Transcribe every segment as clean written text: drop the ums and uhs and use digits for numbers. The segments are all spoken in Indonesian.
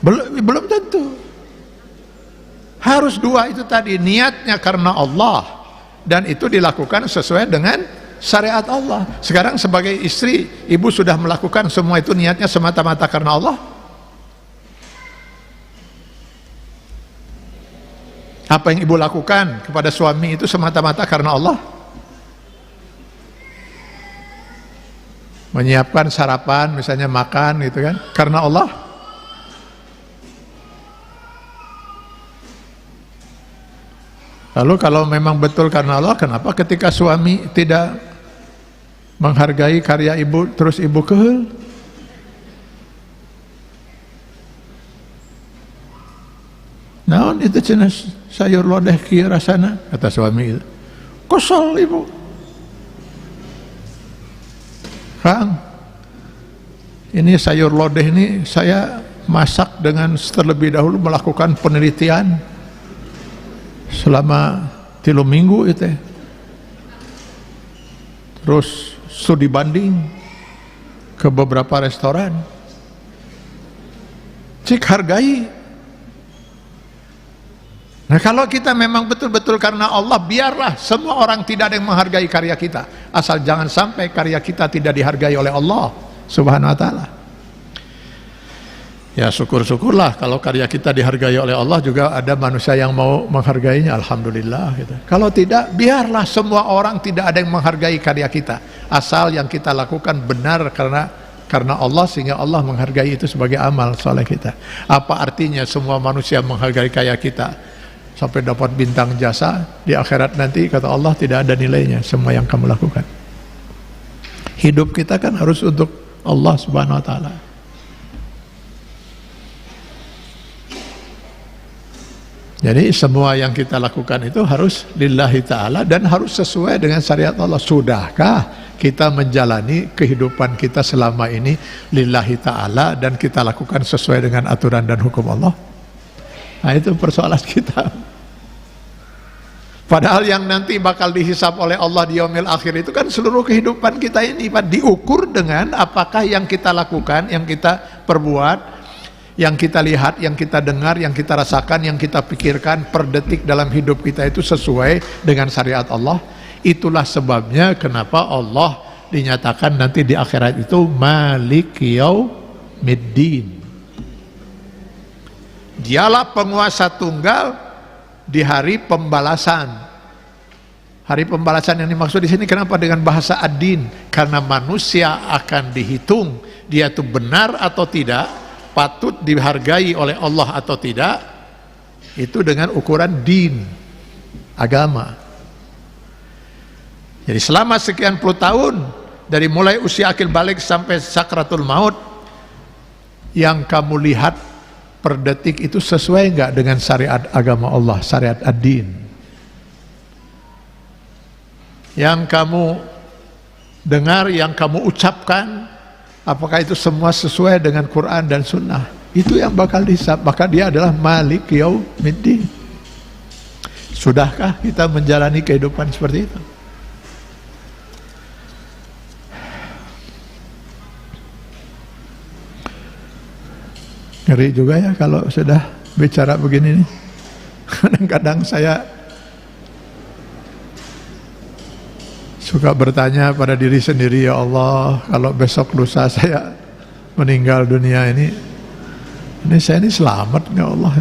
Belum tentu. Harus dua itu tadi, niatnya karena Allah dan itu dilakukan sesuai dengan syariat Allah. Sekarang sebagai istri, ibu sudah melakukan semua itu niatnya semata-mata karena Allah. Apa yang ibu lakukan kepada suami itu semata-mata karena Allah? Menyiapkan sarapan, misalnya makan gitu kan, karena Allah? Lalu kalau memang betul karena Allah, kenapa ketika suami tidak menghargai karya ibu, terus ibu kehel? Naon itu cenah sayur lodeh kieu rasana, kata suami itu. Kesel ibu. Kang, ini sayur lodeh ini saya masak dengan terlebih dahulu melakukan penelitian selama 3 minggu itu. Terus studi banding ke beberapa restoran. Cik hargai. Nah kalau kita memang betul-betul karena Allah, biarlah semua orang tidak ada yang menghargai karya kita, asal jangan sampai karya kita tidak dihargai oleh Allah Subhanahu wa ta'ala. Ya syukur-syukurlah kalau karya kita dihargai oleh Allah, juga ada manusia yang mau menghargainya, alhamdulillah gitu. Kalau tidak, biarlah semua orang tidak ada yang menghargai karya kita, asal yang kita lakukan benar karena Allah, sehingga Allah menghargai itu sebagai amal soleh kita. Apa artinya semua manusia menghargai karya kita sampai dapat bintang jasa di akhirat nanti, kata Allah tidak ada nilainya semua yang kamu lakukan. Hidup kita kan harus untuk Allah Subhanahu wa ta'ala. Jadi semua yang kita lakukan itu harus lillahi ta'ala dan harus sesuai dengan syariat Allah. Sudahkah kita menjalani kehidupan kita selama ini lillahi ta'ala dan kita lakukan sesuai dengan aturan dan hukum Allah? Nah itu persoalan kita. Padahal yang nanti bakal dihisab oleh Allah di yaumil akhir itu kan seluruh kehidupan kita ini, Pak, diukur dengan apakah yang kita lakukan, yang kita perbuat, yang kita lihat, yang kita dengar, yang kita rasakan, yang kita pikirkan per detik dalam hidup kita itu sesuai dengan syariat Allah. Itulah sebabnya kenapa Allah dinyatakan nanti di akhirat itu Malik Yaumiddin. Dialah penguasa tunggal di hari pembalasan. Hari pembalasan yang dimaksud di sini kenapa dengan bahasa ad-din? Karena manusia akan dihitung dia itu benar atau tidak, patut dihargai oleh Allah atau tidak, itu dengan ukuran din, agama. Jadi selama sekian puluh tahun, dari mulai usia akil balik sampai sakratul maut, yang kamu lihat per detik itu sesuai enggak dengan syariat agama Allah, syariat ad-din? Yang kamu dengar, yang kamu ucapkan, apakah itu semua sesuai dengan Quran dan Sunnah? Itu yang bakal dihisab. Maka dia adalah Malik Yaumiddin. Sudahkah kita menjalani kehidupan seperti itu? Ngeri juga ya kalau sudah bicara begini nih. Kadang-kadang saya suka bertanya pada diri sendiri, ya Allah, kalau besok lusa saya meninggal dunia ini saya ini selamat ya Allah?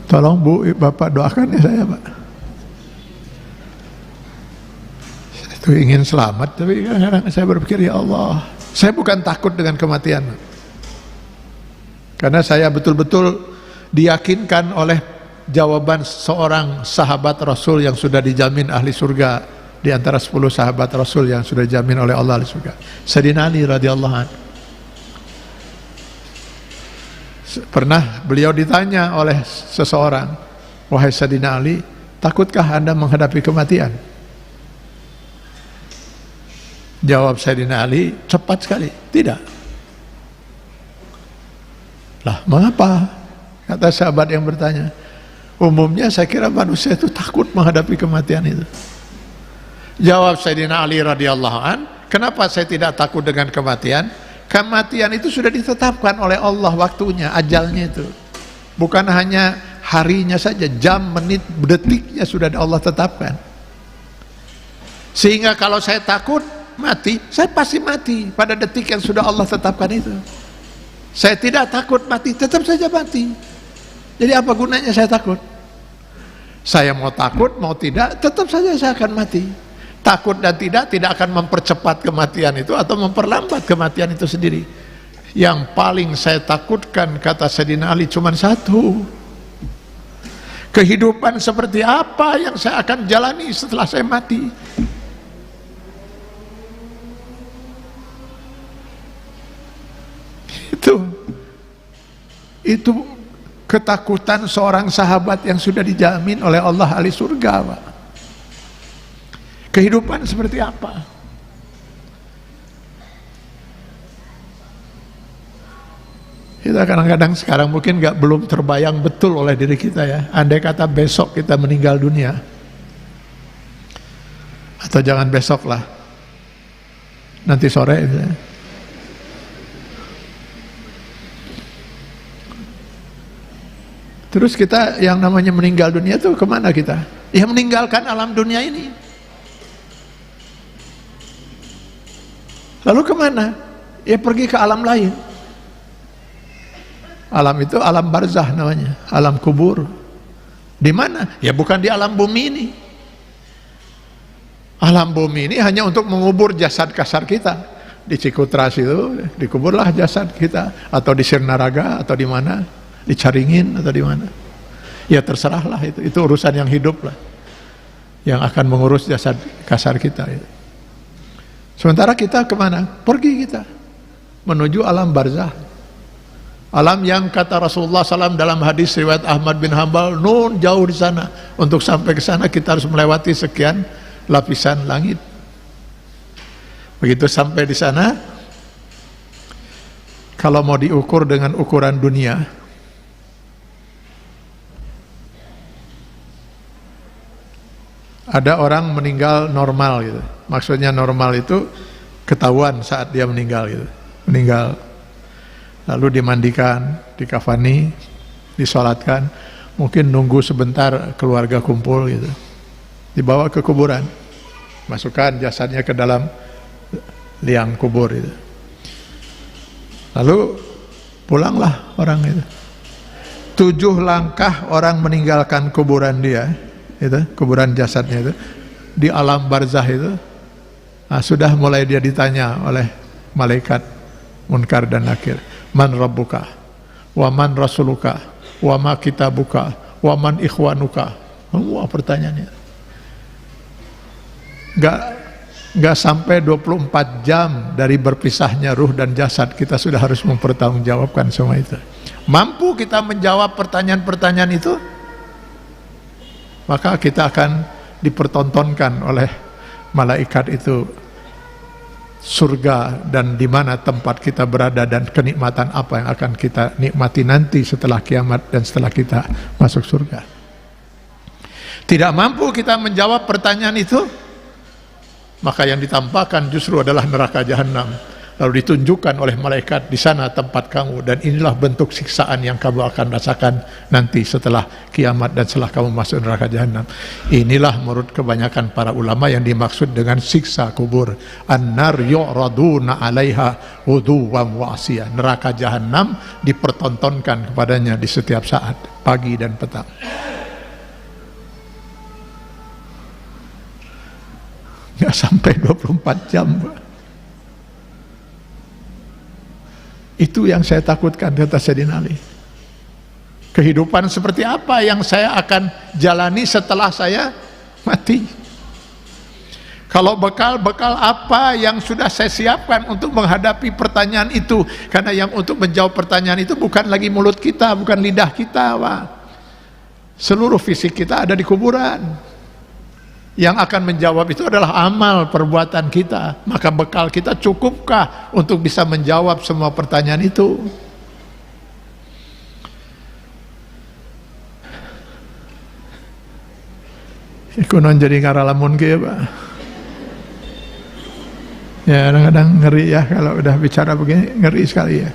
Tolong Bu, Bapak doakan ya saya, Pak. Saya itu ingin selamat, tapi kadang-kadang saya berpikir, ya Allah, saya bukan takut dengan kematian, karena saya betul-betul diyakinkan oleh jawaban seorang sahabat Rasul yang sudah dijamin ahli surga di antara 10 sahabat Rasul yang sudah dijamin oleh Allah ahli surga. Sayyidina Ali radhiyallahu anhu, pernah beliau ditanya oleh seseorang, wahai Sayyidina Ali, takutkah Anda menghadapi kematian? Jawab Sayyidina Ali cepat sekali, tidak. Lah mengapa? Kata sahabat yang bertanya, umumnya saya kira manusia itu takut menghadapi kematian itu. Jawab Sayyidina Ali radhiyallahu an, kenapa saya tidak takut dengan kematian? Kematian itu sudah ditetapkan oleh Allah waktunya, ajalnya itu. Bukan hanya harinya saja, jam, menit, detiknya sudah Allah tetapkan. Sehingga kalau saya takut mati, saya pasti mati pada detik yang sudah Allah tetapkan itu. Saya tidak takut mati, tetap saja mati. Jadi apa gunanya saya takut? Saya mau takut, mau tidak, tetap saja saya akan mati. Takut dan tidak akan mempercepat kematian itu atau memperlambat kematian itu sendiri. Yang paling saya takutkan, kata Sayyidina Ali, cuma satu. Kehidupan seperti apa yang saya akan jalani setelah saya mati. Itu ketakutan seorang sahabat yang sudah dijamin oleh Allah ahli surga, Pak. Kehidupan seperti apa? Kita kadang-kadang sekarang mungkin belum terbayang betul oleh diri kita ya. Andai kata besok kita meninggal dunia, atau jangan besok lah, nanti sore misalnya. Terus kita yang namanya meninggal dunia itu kemana kita? Ya meninggalkan alam dunia ini. Lalu kemana? Ya pergi ke alam lain. Alam itu alam barzah namanya, alam kubur. Di mana? Ya bukan di alam bumi ini. Alam bumi ini hanya untuk mengubur jasad kasar kita. Di Cikutras itu dikuburlah jasad kita, atau di Sirnaraga, atau di mana, di Caringin atau di mana. Ya terserahlah, itu urusan yang hidup lah, yang akan mengurus jasad kasar kita. Sementara kita kemana? Pergi kita menuju alam barzah, alam yang kata Rasulullah SAW dalam hadis riwayat Ahmad bin Hambal, nun jauh di sana. Untuk sampai ke sana kita harus melewati sekian lapisan langit. Begitu sampai di sana, kalau mau diukur dengan ukuran dunia, ada orang meninggal normal gitu. Maksudnya normal itu ketahuan saat dia meninggal gitu. Meninggal, lalu dimandikan, dikafani, disolatkan, mungkin nunggu sebentar keluarga kumpul gitu, dibawa ke kuburan, masukkan jasadnya ke dalam liang kubur gitu. Lalu pulanglah orang itu. 7 langkah orang meninggalkan kuburan dia itu, kuburan jasadnya itu, di alam barzah itu. Nah, sudah mulai dia ditanya oleh malaikat Munkar dan Nakir, man rabbuka, wa man rasuluka, wa ma kitabuka, wa man ikhwanuka. Wah, pertanyaannya nggak sampai 24 jam dari berpisahnya ruh dan jasad, kita sudah harus mempertanggungjawabkan semua itu. Mampu kita menjawab pertanyaan-pertanyaan itu, maka kita akan dipertontonkan oleh malaikat itu surga dan di mana tempat kita berada dan kenikmatan apa yang akan kita nikmati nanti setelah kiamat dan setelah kita masuk surga. Tidak mampu kita menjawab pertanyaan itu, maka yang ditampakkan justru adalah neraka jahanam. Lalu ditunjukkan oleh malaikat, di sana tempat kamu, dan inilah bentuk siksaan yang kamu akan rasakan nanti setelah kiamat dan setelah kamu masuk neraka jahanam. Inilah menurut kebanyakan para ulama yang dimaksud dengan siksa kubur. An-nar yu'raduna 'alaiha ghuduwan wa 'ashiyah. Neraka jahanam dipertontonkan kepadanya di setiap saat, pagi dan petang. Nggak sampai 24 jam, Pak. Itu yang saya takutkan, kata Sayyidina Ali. Kehidupan seperti apa yang saya akan jalani setelah saya mati? Kalau bekal-bekal apa yang sudah saya siapkan untuk menghadapi pertanyaan itu? Karena yang untuk menjawab pertanyaan itu bukan lagi mulut kita, bukan lidah kita, Pak. Seluruh fisik kita ada di kuburan. Yang akan menjawab itu adalah amal perbuatan kita. Maka bekal kita cukupkah untuk bisa menjawab semua pertanyaan itu? Iku non jadi ngaralamun ke, Pak. Ya kadang-kadang ngeri ya kalau udah bicara begini, ngeri sekali ya.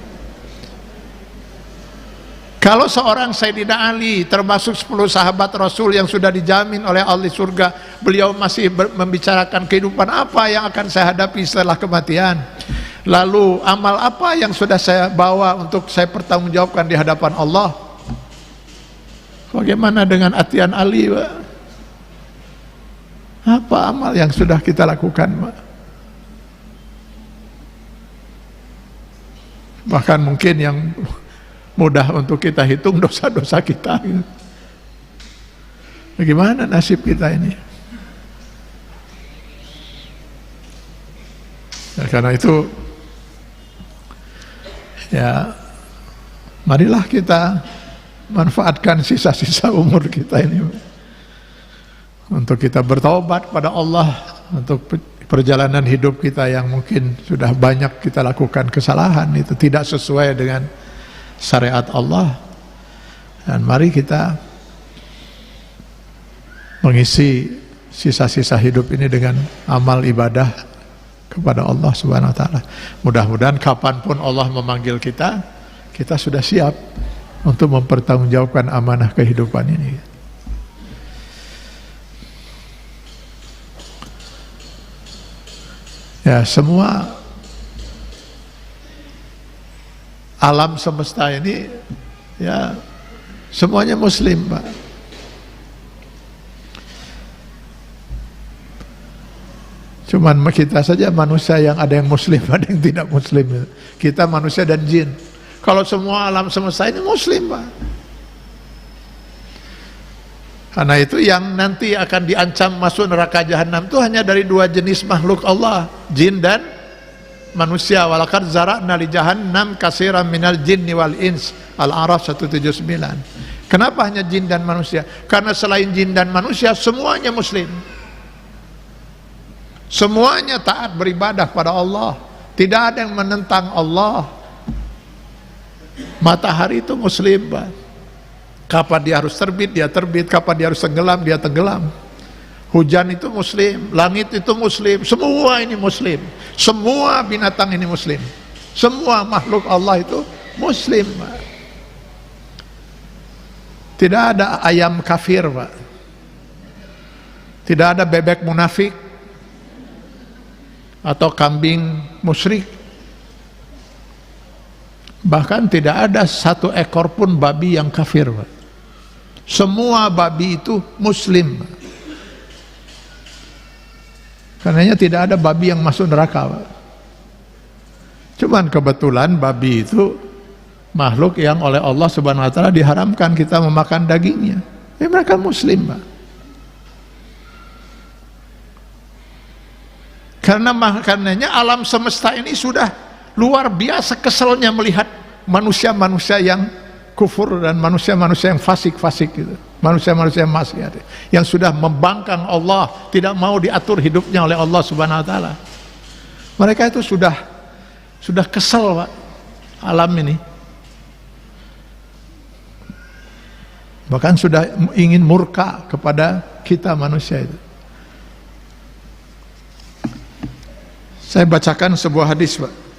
Kalau seorang Sayyidina Ali termasuk 10 sahabat Rasul yang sudah dijamin oleh Allah surga, beliau masih membicarakan kehidupan apa yang akan saya hadapi setelah kematian, lalu amal apa yang sudah saya bawa untuk saya pertanggungjawabkan di hadapan Allah. Bagaimana dengan atian Ali, Pak? Apa amal yang sudah kita lakukan, Pak? Bahkan mungkin yang mudah untuk kita hitung dosa-dosa kita. Bagaimana nasib kita ini? Ya, karena itu, ya, marilah kita manfaatkan sisa-sisa umur kita ini untuk kita bertaubat pada Allah, untuk perjalanan hidup kita yang mungkin sudah banyak kita lakukan kesalahan, itu tidak sesuai dengan syariat Allah. Dan mari kita mengisi sisa-sisa hidup ini dengan amal ibadah kepada Allah Subhanahu wa taala. Mudah-mudahan kapanpun Allah memanggil kita, kita sudah siap untuk mempertanggungjawabkan amanah kehidupan ini. Ya, semua alam semesta ini ya semuanya muslim, Pak. Cuman kita saja manusia yang ada yang muslim, ada yang tidak muslim. Kita manusia dan jin. Kalau semua alam semesta ini muslim, Pak. Karena itu yang nanti akan diancam masuk neraka jahanam itu hanya dari 2 jenis makhluk Allah, jin dan manusia. Walaqad zara'na li jahannam katsiran minal jinni wal ins. Al-A'raf 179. Kenapa hanya jin dan manusia? Karena selain jin dan manusia semuanya muslim. Semuanya taat beribadah pada Allah. Tidak ada yang menentang Allah. Matahari itu muslim, Pak. Kapan dia harus terbit, dia terbit. Kapan dia harus tenggelam, dia tenggelam. Hujan itu muslim, langit itu muslim, semua ini muslim. Semua binatang ini muslim. Semua makhluk Allah itu muslim, Pak. Tidak ada ayam kafir, Pak. Tidak ada bebek munafik atau kambing musyrik. Bahkan tidak ada 1 ekor pun babi yang kafir, Pak. Semua babi itu muslim. Karenanya tidak ada babi yang masuk neraka, Pak. Cuman kebetulan babi itu makhluk yang oleh Allah Subhanahu wa taala diharamkan kita memakan dagingnya. Mereka muslim, Pak. Karenanya alam semesta ini sudah luar biasa keselnya melihat manusia-manusia yang kufur dan manusia-manusia yang fasik-fasik gitu. Manusia-manusia yang maksiat yang sudah membangkang Allah, tidak mau diatur hidupnya oleh Allah Subhanahu wa taala. Mereka itu sudah kesel, Pak, alam ini. Bahkan sudah ingin murka kepada kita manusia itu. Saya bacakan sebuah hadis, Pak.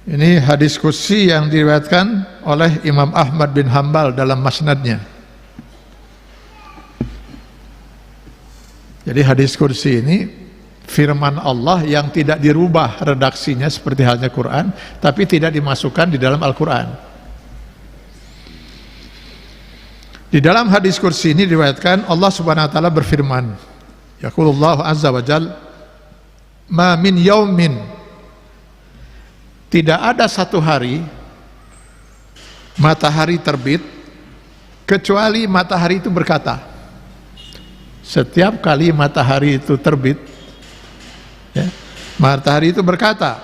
Ini hadis kursi yang diriwayatkan oleh Imam Ahmad bin Hanbal dalam Musnadnya. Jadi hadis kursi ini firman Allah yang tidak dirubah redaksinya seperti halnya Quran, tapi tidak dimasukkan di dalam Al-Quran. Di dalam hadis kursi ini diriwayatkan Allah Subhanahu wa taala berfirman, yaqulullahu azza wa jal, ma min yaumin, tidak ada 1 hari matahari terbit kecuali matahari itu berkata. Setiap kali matahari itu terbit, ya, matahari itu berkata,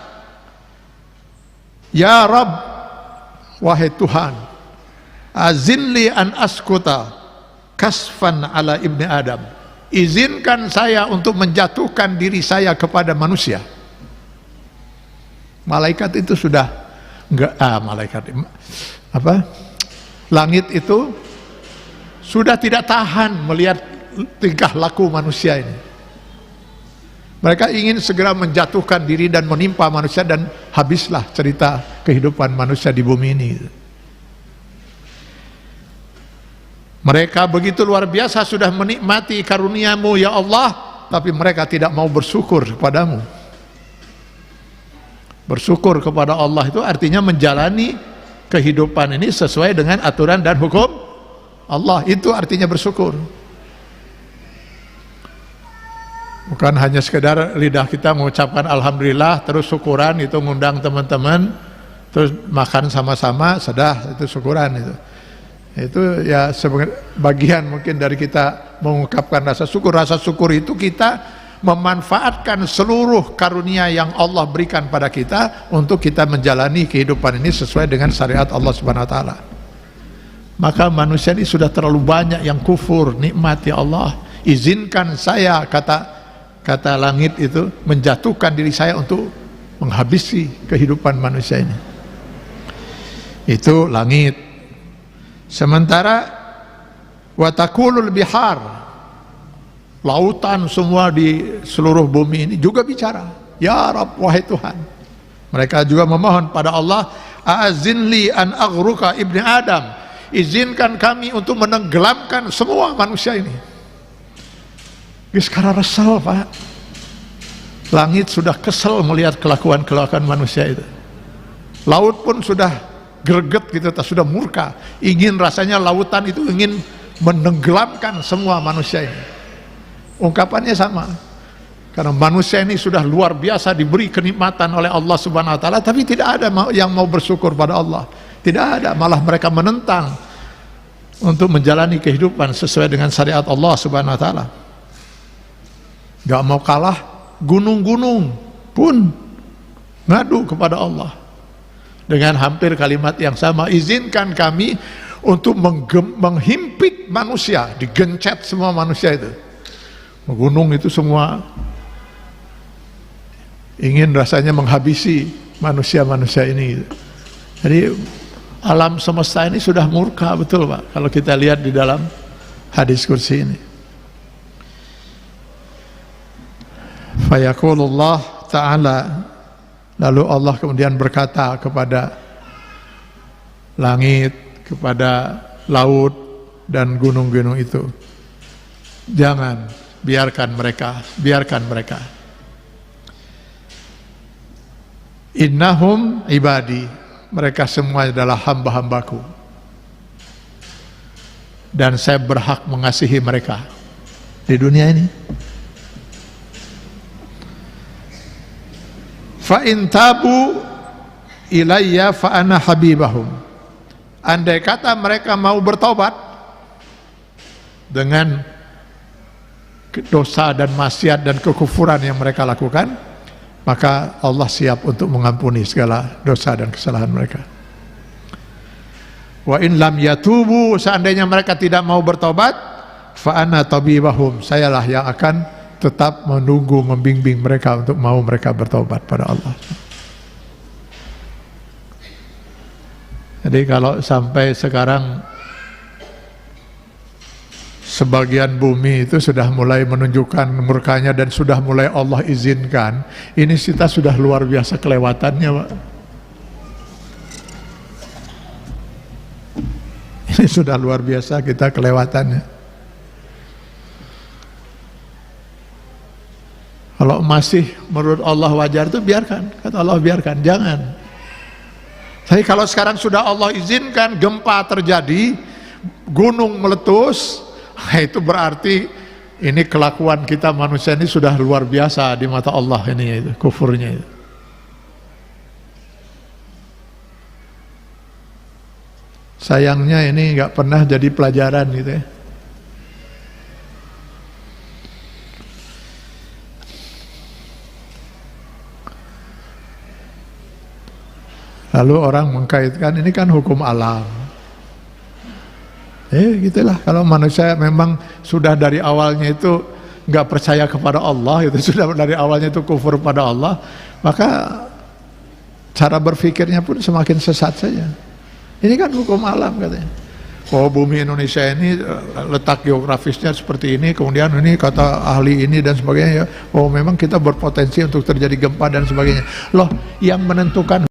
ya Rabb, wahai Tuhan, azinli an askuta kasfan ala ibni Adam, izinkan saya untuk menjatuhkan diri saya kepada manusia. Malaikat itu sudah langit itu sudah tidak tahan melihat tingkah laku manusia ini. Mereka ingin segera menjatuhkan diri dan menimpa manusia, dan habislah cerita kehidupan manusia di bumi ini. Mereka begitu luar biasa sudah menikmati karunia-Mu ya Allah, tapi mereka tidak mau bersyukur kepadamu. Bersyukur kepada Allah itu artinya menjalani kehidupan ini sesuai dengan aturan dan hukum Allah. Itu artinya bersyukur. Bukan hanya sekedar lidah kita mengucapkan alhamdulillah, terus syukuran itu ngundang teman-teman, terus makan sama-sama, sudah itu syukuran itu. Itu ya sebagian mungkin dari kita mengungkapkan rasa syukur. Rasa syukur itu kita memanfaatkan seluruh karunia yang Allah berikan pada kita untuk kita menjalani kehidupan ini sesuai dengan syariat Allah Subhanahu wa taala. Maka manusia ini sudah terlalu banyak yang kufur nikmat ya Allah. Izinkan saya, kata langit itu, menjatuhkan diri saya untuk menghabisi kehidupan manusia ini. Itu langit. Sementara watakulul bihar, lautan semua di seluruh bumi ini juga bicara, ya Rabb, wahai Tuhan. Mereka juga memohon pada Allah, a'azinli an aghruka ibni Adam, izinkan kami untuk menenggelamkan semua manusia ini. Sekarang resal Pak, langit sudah kesel melihat kelakuan manusia itu, laut pun sudah greget gitu, sudah murka, ingin rasanya lautan itu ingin menenggelamkan semua manusia ini. Ungkapannya sama, karena manusia ini sudah luar biasa diberi kenikmatan oleh Allah Subhanahu wa taala, tapi tidak ada yang mau bersyukur pada Allah, tidak ada, malah mereka menentang untuk menjalani kehidupan sesuai dengan syariat Allah Subhanahu wa taala. Gak mau kalah, gunung-gunung pun ngadu kepada Allah dengan hampir kalimat yang sama, izinkan kami untuk menghimpit manusia, digencet semua manusia itu. Gunung itu semua ingin rasanya menghabisi manusia-manusia ini. Jadi alam semesta ini sudah murka betul Pak, kalau kita lihat di dalam hadis kursi ini. Fayaqulullah ta'ala, lalu Allah kemudian berkata kepada langit, kepada laut dan gunung-gunung itu, jangan, biarkan mereka. Innahum ibadi, mereka semua adalah hamba-hambaku, dan saya berhak mengasihi mereka di dunia ini. Fa in tabu ilayya fa ana habibahum, andai kata mereka mau bertobat dengan dosa dan maksiat dan kekufuran yang mereka lakukan, maka Allah siap untuk mengampuni segala dosa dan kesalahan mereka. Wa in lam yatubu, seandainya mereka tidak mau bertobat, fa ana tabibahum, sayalah yang akan tetap menunggu, membimbing mereka untuk mau mereka bertobat pada Allah. Jadi kalau sampai sekarang sebagian bumi itu sudah mulai menunjukkan murkanya dan sudah mulai Allah izinkan, ini kita sudah luar biasa kelewatannya Pak. Ini sudah luar biasa kita kelewatannya. Kalau masih menurut Allah wajar itu biarkan, kata Allah biarkan, jangan. Tapi kalau sekarang sudah Allah izinkan gempa terjadi, gunung meletus, itu berarti ini kelakuan kita manusia ini sudah luar biasa di mata Allah ini, itu kufurnya itu. Sayangnya ini nggak pernah jadi pelajaran gitu ya. Lalu orang mengkaitkan ini kan hukum alam. Gitulah, kalau manusia memang sudah dari awalnya itu nggak percaya kepada Allah, itu sudah dari awalnya itu kufur pada Allah, maka cara berpikirnya pun semakin sesat saja. Ini kan hukum alam katanya. oh bumi Indonesia ini letak geografisnya seperti ini, kemudian ini kata ahli ini dan sebagainya ya, oh memang kita berpotensi untuk terjadi gempa dan sebagainya. Loh, yang menentukan